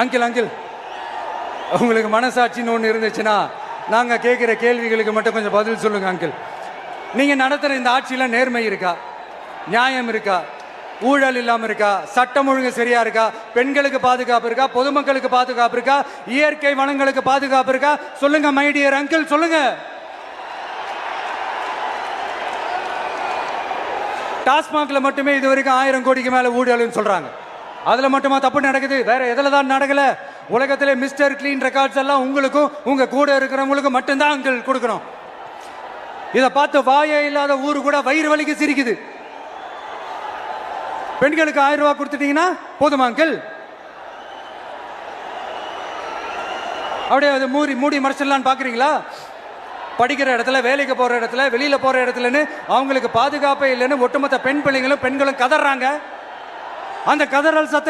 Uncle uncle உங்களுக்கு மனசாட்சின்னு ஒன்று இருந்துச்சுன்னா நாங்கள் கேட்குற கேள்விகளுக்கு மட்டும் கொஞ்சம் பதில் சொல்லுங்க அங்கிள். நீங்கள் நடத்துகிற இந்த ஆட்சியில் நேர்மை இருக்கா, நியாயம் இருக்கா, ஊழல் இல்லாமல் இருக்கா, சட்டம் ஒழுங்கு சரியா இருக்கா, பெண்களுக்கு பாதுகாப்பு இருக்கா, பொதுமக்களுக்கு பாதுகாப்பு இருக்கா, இயற்கை வளங்களுக்கு பாதுகாப்பு இருக்கா? சொல்லுங்க மை டியர் அங்கிள், சொல்லுங்க. டாஸ்மாக்ல மட்டுமே இது வரைக்கும் 1000 கோடிக்கு மேல ஊழல்னு சொல்றாங்க. அதுல மட்டுமா தப்பு நடக்குது? வேற எதுல தான் நடக்கல? உலகத்திலே மிஸ்டர் கிளீன் ரெக்கார்ட்ஸ் எல்லாம் உங்களுக்கும் உங்க கூட இருக்கிறவங்களுக்கும் மட்டும்தான் அங்கிள் கொடுக்கணும். இதை பார்த்து வாயே இல்லாத ஊரு கூட வயிறு வலிக்கு சிரிக்குது. பெண்களுக்கு 1000 ரூபாய் கொடுத்துட்டீங்கன்னா போதுமா அங்கிள்? அப்படியே அது மூடி மறைச்சிடலான்னு பாக்குறீங்களா? படிக்கிற இடத்துல, வேலைக்கு போற இடத்துல, வெளியில போற இடத்துலன்னு அவங்களுக்கு பாதுகாப்பே இல்லைன்னு ஒட்டுமொத்த பெண்களும் கதறாங்க. அந்த கதறல் சத்தம்